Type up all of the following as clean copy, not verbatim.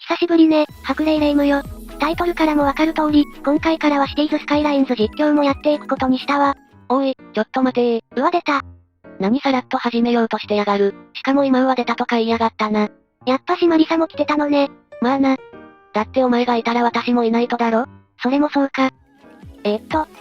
久しぶりね、白霊霊夢よ。タイトルからもわかる通り、今回からはシティーズスカイラインズ実況もやっていくことにしたわ。おい、ちょっと待てー。うわ出た。何さらっと始めようとしてやがる。しかも今うわ出たとか言いやがったな。やっぱしマリサも来てたのね。まあな。だってお前がいたら私もいないとだろ。それもそうか。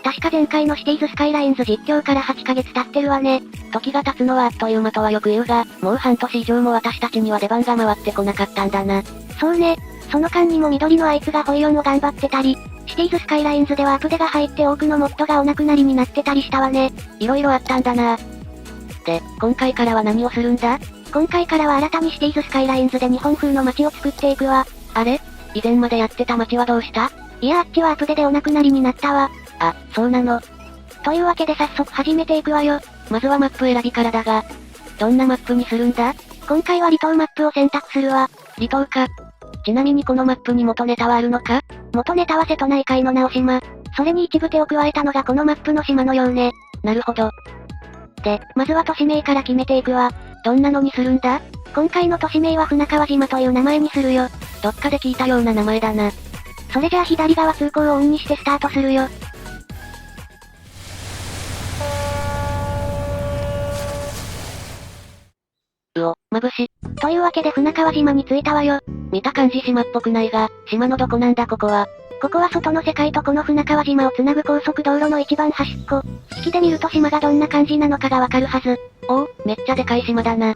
確か前回のシティーズスカイラインズ実況から8ヶ月経ってるわね。時が経つのはあっという間とはよく言うが、もう半年以上も私たちには出番が回ってこなかったんだな。そうね。その間にも緑のあいつがホイオンを頑張ってたり、シティーズスカイラインズではアップデが入って多くのモッドがお亡くなりになってたりしたわね。色々あったんだな。で、今回からは何をするんだ？今回からは新たにシティーズスカイラインズで日本風の街を作っていくわ。あれ？以前までやってた街はどうした？いやあっちはアップデでお亡くなりになったわ。あ、そうなの。というわけで早速始めていくわよ。まずはマップ選びからだが、どんなマップにするんだ？今回は離島マップを選択するわ。離島か。ちなみにこのマップに元ネタはあるのか？元ネタは瀬戸内海の直島。それに一部手を加えたのがこのマップの島のようね。なるほど。で、まずは都市名から決めていくわ。どんなのにするんだ？今回の都市名は船川島という名前にするよ。どっかで聞いたような名前だな。それじゃあ左側通行をオンにしてスタートするよ。眩し。というわけで船川島に着いたわよ。見た感じ島っぽくないが、島のどこなんだここは。ここは外の世界とこの船川島をつなぐ高速道路の一番端っこ。引きで見ると島がどんな感じなのかがわかるはず。おお、めっちゃでかい島だな。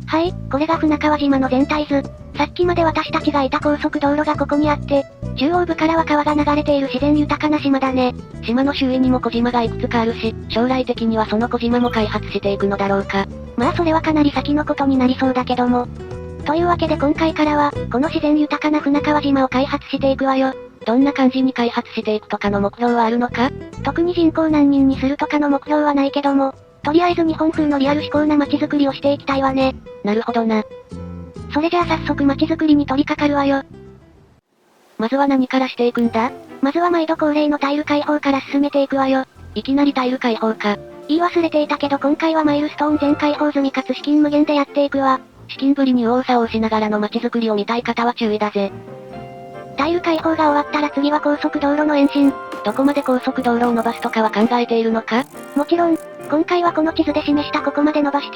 はい、これが船川島の全体図。さっきまで私たちがいた高速道路がここにあって、中央部からは川が流れている自然豊かな島だね。島の周囲にも小島がいくつかあるし、将来的にはその小島も開発していくのだろうか。まあそれはかなり先のことになりそうだけども。というわけで今回からは、この自然豊かな船川島を開発していくわよ。どんな感じに開発していくとかの目標はあるのか？特に人口何人にするとかの目標はないけども、とりあえず日本風のリアル思考な街づくりをしていきたいわね。なるほどな。それじゃあ早速街づくりに取り掛かるわよ。まずは何からしていくんだ？まずは毎度恒例のタイル開放から進めていくわよ。いきなりタイル開放か。言い忘れていたけど今回はマイルストーン全開放済みかつ資金無限でやっていくわ。資金繰りに右往左往しながらの街づくりを見たい方は注意だぜ。タイル開放が終わったら次は高速道路の延伸。どこまで高速道路を伸ばすとかは考えているのか？もちろん、今回はこの地図で示したここまで伸ばし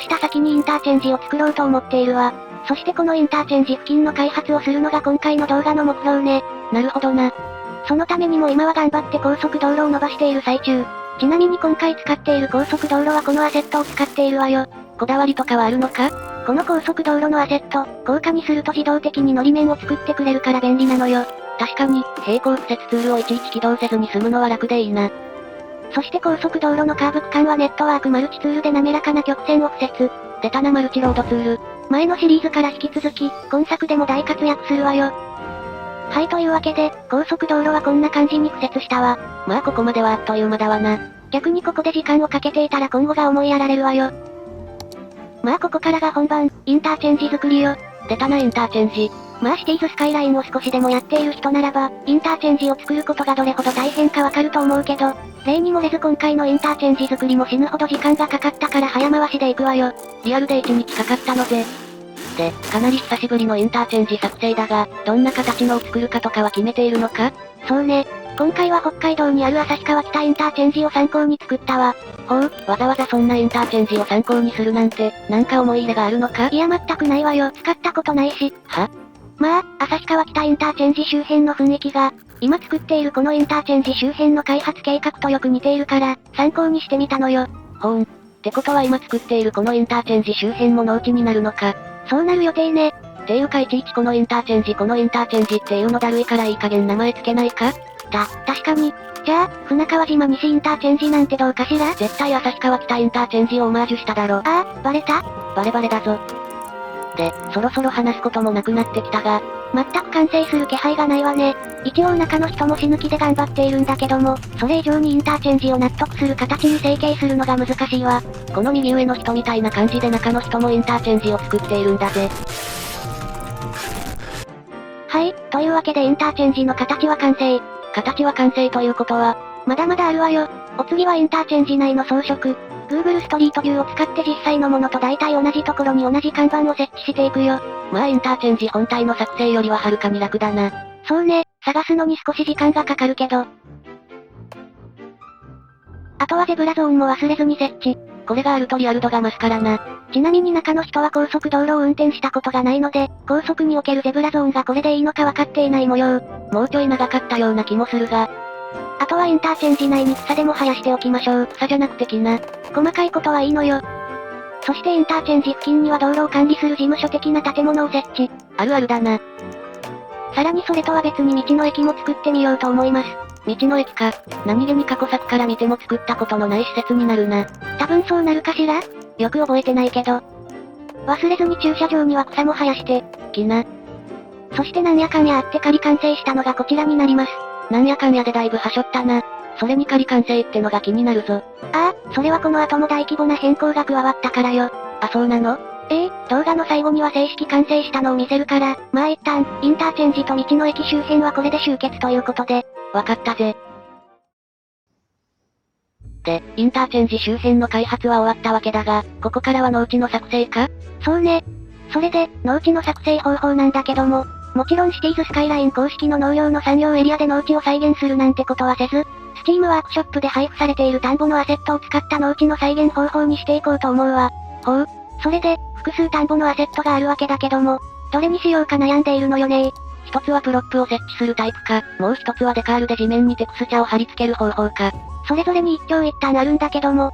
た先にインターチェンジを作ろうと思っているわ。そしてこのインターチェンジ付近の開発をするのが今回の動画の目標ね。なるほどな。そのためにも今は頑張って高速道路を伸ばしている最中。ちなみに今回使っている高速道路はこのアセットを使っているわよ。こだわりとかはあるのか？この高速道路のアセット、高架にすると自動的にのり面を作ってくれるから便利なのよ。確かに、平行不接ツールをいちいち起動せずに済むのは楽でいいな。そして高速道路のカーブ区間はネットワークマルチツールで滑らかな曲線を敷設。出たなマルチロードツール。前のシリーズから引き続き、今作でも大活躍するわよ。はいというわけで、高速道路はこんな感じに敷設したわ。まあここまではあっという間だわな。逆にここで時間をかけていたら今後が思いやられるわよ。まあここからが本番、インターチェンジ作りよ。出たなインターチェンジ。まあシティーズスカイラインを少しでもやっている人ならば、インターチェンジを作ることがどれほど大変かわかると思うけど、例に漏れず今回のインターチェンジ作りも死ぬほど時間がかかったから早回しで行くわよ。リアルで1日かかったのぜ。で、かなり久しぶりのインターチェンジ作成だが、どんな形のを作るかとかは決めているのか？そうね。今回は北海道にある旭川北インターチェンジを参考に作ったわ。ほう、わざわざそんなインターチェンジを参考にするなんて、なんか思い入れがあるのか？いや全くないわよ。使ったことないし。は？まあ、旭川北インターチェンジ周辺の雰囲気が、今作っているこのインターチェンジ周辺の開発計画とよく似ているから、参考にしてみたのよ。ほーん。ってことは今作っているこのインターチェンジ周辺も農地になるのか？そうなる予定ね。ていうかいちいちこのインターチェンジっていうのだるいからいい加減名前つけないか？確かに。じゃあ、船川島西インターチェンジなんてどうかしら？絶対旭川北インターチェンジをオマージュしただろ。ああ、バレた？バレバレだぞ。で、そろそろ話すこともなくなってきたが、全く完成する気配がないわね。一応中の人も死ぬ気で頑張っているんだけども、それ以上にインターチェンジを納得する形に成形するのが難しいわ。この右上の人みたいな感じで中の人もインターチェンジを作っているんだぜ。はい、というわけでインターチェンジの形は完成。形は完成ということは、まだまだあるわよ。お次はインターチェンジ内の装飾。Google ストリートビューを使って実際のものと大体同じところに同じ看板を設置していくよ。まあインターチェンジ本体の作成よりははるかに楽だな。そうね、探すのに少し時間がかかるけど。あとはゼブラゾーンも忘れずに設置。これがあるとリアル度が増すからな。ちなみに中の人は高速道路を運転したことがないので、高速におけるゼブラゾーンがこれでいいのか分かっていない模様。もうちょい長かったような気もするが。あとはインターチェンジ内に草でも生やしておきましょう。草じゃなくて木な。細かいことはいいのよ。そしてインターチェンジ付近には道路を管理する事務所的な建物を設置。あるあるだな。さらにそれとは別に道の駅も作ってみようと思います。道の駅か。何気に過去作から見ても作ったことのない施設になるな。多分そうなるかしら？よく覚えてないけど。忘れずに駐車場には草も生やして。木な。そしてなんやかんやあって仮完成したのがこちらになります。なんやかんやでだいぶはしょったな。それに仮完成ってのが気になるぞ。ああ、それはこの後も大規模な変更が加わったからよ。あ、そうなの？動画の最後には正式完成したのを見せるから、まあ一旦、インターチェンジと道の駅周辺はこれで終結ということで。わかったぜ。で、インターチェンジ周辺の開発は終わったわけだが、ここからは農地の作成か？そうね。それで、農地の作成方法なんだけども、もちろんシティーズスカイライン公式の農業の産業エリアで農地を再現するなんてことはせず、スチームワークショップで配布されている田んぼのアセットを使った農地の再現方法にしていこうと思うわ。ほう。それで、複数田んぼのアセットがあるわけだけども、どれにしようか悩んでいるのよね。一つはプロップを設置するタイプか、もう一つはデカールで地面にテクスチャを貼り付ける方法か。それぞれに一長一短あるんだけども。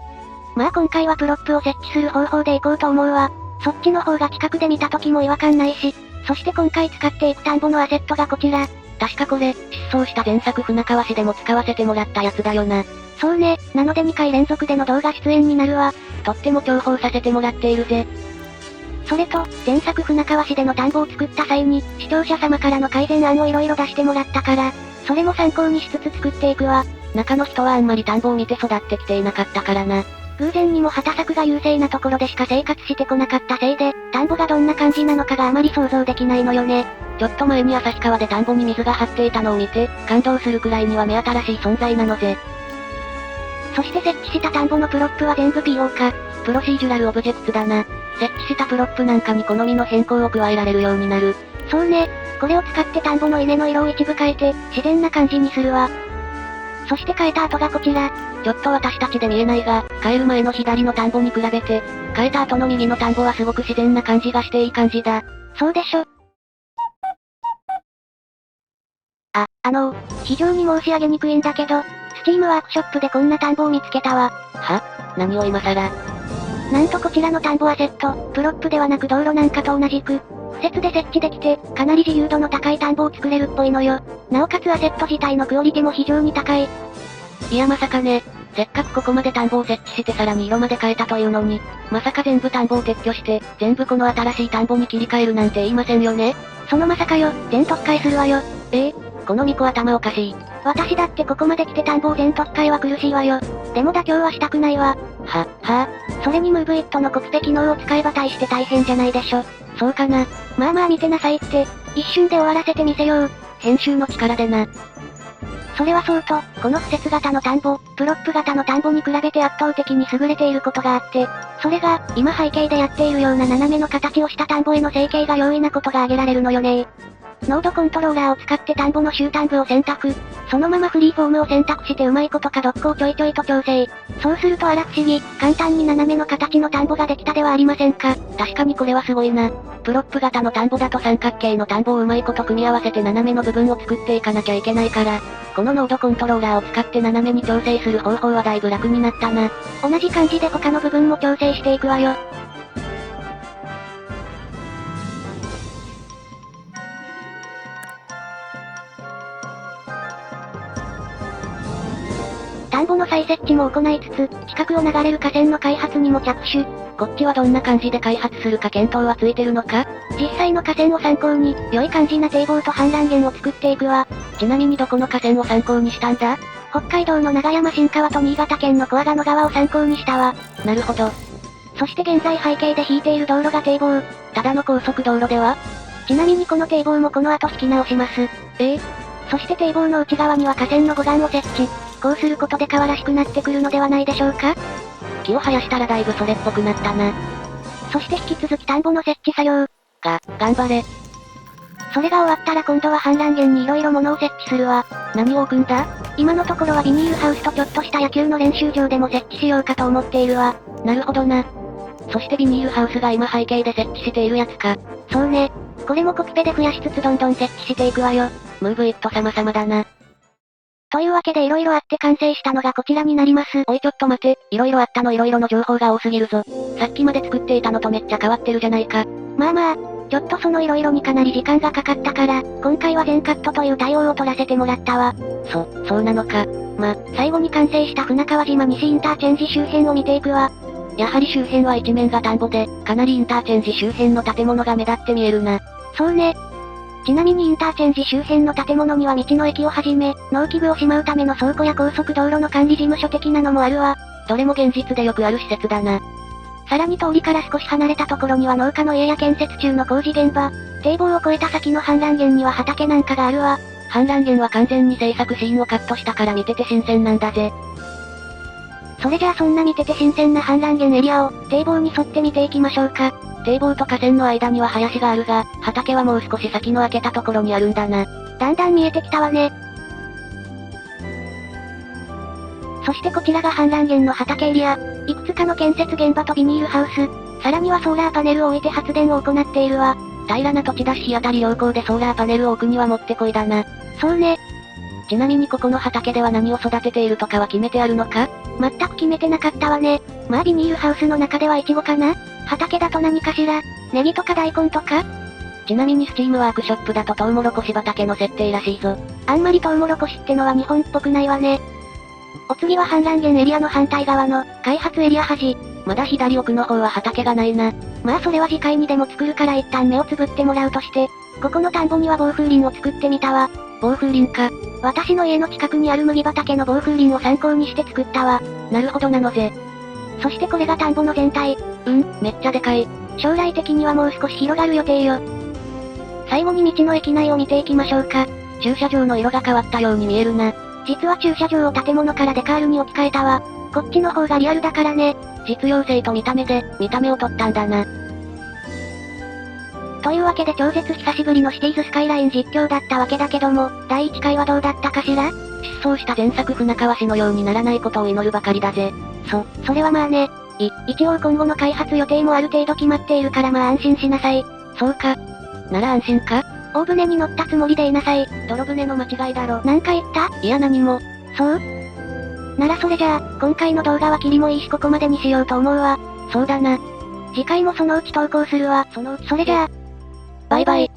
まあ今回はプロップを設置する方法でいこうと思うわ。そっちの方が近くで見た時も違和感ないし、そして今回使っていく田んぼのアセットがこちら。確かこれ、失踪した前作船川市でも使わせてもらったやつだよな。そうね、なので2回連続での動画出演になるわ。とっても重宝させてもらっているぜ。それと、前作船川市での田んぼを作った際に、視聴者様からの改善案をいろいろ出してもらったから、それも参考にしつつ作っていくわ。中の人はあんまり田んぼを見て育ってきていなかったからな。偶然にも畑作が優勢なところでしか生活してこなかったせいで、田んぼがどんな感じなのかがあまり想像できないのよね。ちょっと前に旭川で田んぼに水が張っていたのを見て、感動するくらいには目新しい存在なのぜ。そして設置した田んぼのプロップは全部 PO か。プロシージュラルオブジェクツだな。設置したプロップなんかに好みの変更を加えられるようになる。そうね。これを使って田んぼの稲の色を一部変えて、自然な感じにするわ。そして変えた後がこちら。ちょっと私たちで見えないが、変える前の左の田んぼに比べて、変えた後の右の田んぼはすごく自然な感じがしていい感じだ。そうでしょ。非常に申し上げにくいんだけど、スチームワークショップでこんな田んぼを見つけたわ。は？何を今更？なんとこちらの田んぼアセット、プロップではなく道路なんかと同じく、不設で設置できて、かなり自由度の高い田んぼを作れるっぽいのよ。なおかつアセット自体のクオリティも非常に高い。いやまさかね。せっかくここまで田んぼを設置してさらに色まで変えたというのに、まさか全部田んぼを撤去して、全部この新しい田んぼに切り替えるなんて言いませんよね。そのまさかよ、全特化するわよ。この巫女頭おかしい。私だってここまで来て田んぼを全特化は苦しいわよ。でも妥協はしたくないわ。それにムーブイットのコピペ機能を使えば大して大変じゃないでしょ。そうかな。まあまあ見てなさいって、一瞬で終わらせてみせよう。編集の力でな。それはそうと、この不設型の田んぼ、プロップ型の田んぼに比べて圧倒的に優れていることがあって、それが、今背景でやっているような斜めの形をした田んぼへの成形が容易なことが挙げられるのよね。ノードコントローラーを使って田んぼの終端部を選択。そのままフリーフォームを選択してうまいことかどっこをちょいちょいと調整。そうするとあら不思議、簡単に斜めの形の田んぼができたではありませんか。確かにこれはすごいな。プロップ型の田んぼだと三角形の田んぼをうまいこと組み合わせて斜めの部分を作っていかなきゃいけないから、このノードコントローラーを使って斜めに調整する方法はだいぶ楽になったな。同じ感じで他の部分も調整していくわよ。田んぼの再設置も行いつつ、近くを流れる河川の開発にも着手。こっちはどんな感じで開発するか検討はついてるのか？実際の河川を参考に、良い感じな堤防と氾濫源を作っていくわ。ちなみにどこの河川を参考にしたんだ？北海道の長山新川と新潟県の小阿賀野川を参考にしたわ。なるほど。そして現在背景で引いている道路が堤防。ただの高速道路では？ちなみにこの堤防もこの後引き直します。そして堤防の内側には河川の護岸を設置。こうすることで川らしくなってくるのではないでしょうか？木を生やしたらだいぶそれっぽくなったな。そして引き続き田んぼの設置作業。頑張れ。それが終わったら今度は氾濫源に色々物を設置するわ。何を置くんだ？今のところはビニールハウスとちょっとした野球の練習場でも設置しようかと思っているわ。なるほどな。そしてビニールハウスが今背景で設置しているやつか。そうね。これもコピペで増やしつつどんどん設置していくわよ。ムーブイット様々だな。というわけで色々あって完成したのがこちらになります。おいちょっと待て、色々あったの色々の情報が多すぎるぞ。さっきまで作っていたのとめっちゃ変わってるじゃないか。まあまあ、ちょっとその色々にかなり時間がかかったから、今回は全カットという対応を取らせてもらったわ。そうなのか。最後に完成した船川島西インターチェンジ周辺を見ていくわ。やはり周辺は一面が田んぼで、かなりインターチェンジ周辺の建物が目立って見えるな。そうね。ちなみにインターチェンジ周辺の建物には道の駅をはじめ、農機具をしまうための倉庫や高速道路の管理事務所的なのもあるわ。どれも現実でよくある施設だな。さらに通りから少し離れたところには農家の家や建設中の工事現場、堤防を越えた先の氾濫源には畑なんかがあるわ。氾濫源は完全に制作シーンをカットしたから見てて新鮮なんだぜ。それじゃあそんな見てて新鮮な氾濫源エリアを、堤防に沿って見ていきましょうか。堤防と河川の間には林があるが、畑はもう少し先の開けたところにあるんだな。だんだん見えてきたわね。そしてこちらが氾濫源の畑エリア。いくつかの建設現場とビニールハウス。さらにはソーラーパネルを置いて発電を行っているわ。平らな土地だし日当たり良好でソーラーパネルを置くにはもってこいだな。そうね。ちなみにここの畑では何を育てているとかは決めてあるのか？全く決めてなかったわね。まあビニールハウスの中ではイチゴかな？畑だと何かしら？ネギとか大根とか？ちなみにスチームワークショップだとトウモロコシ畑の設定らしいぞ。あんまりトウモロコシってのは日本っぽくないわね。お次は氾濫源エリアの反対側の、開発エリア端。まだ左奥の方は畑がないな。まあそれは次回にでも作るから一旦目をつぶってもらうとして、ここの田んぼには防風林を作ってみたわ。防風林か。私の家の近くにある麦畑の防風林を参考にして作ったわ。なるほどなのぜ。そしてこれが田んぼの全体。めっちゃでかい。将来的にはもう少し広がる予定よ。最後に道の駅内を見ていきましょうか。駐車場の色が変わったように見えるな。実は駐車場を建物からデカールに置き換えたわ。こっちの方がリアルだからね。実用性と見た目で、見た目を取ったんだな。というわけで超絶久しぶりのシティーズスカイライン実況だったわけだけども、第1回はどうだったかしら？失踪した前作船川市のようにならないことを祈るばかりだぜ。それはまあね。一応今後の開発予定もある程度決まっているからまあ安心しなさい。そうか。なら安心か？大船に乗ったつもりでいなさい。泥船の間違いだろ。なんか言った？いや何も。そう？ならそれじゃあ、今回の動画はキリもいいしここまでにしようと思うわ。そうだな。次回もそのうち投稿するわ。それじゃあ、バイバイ。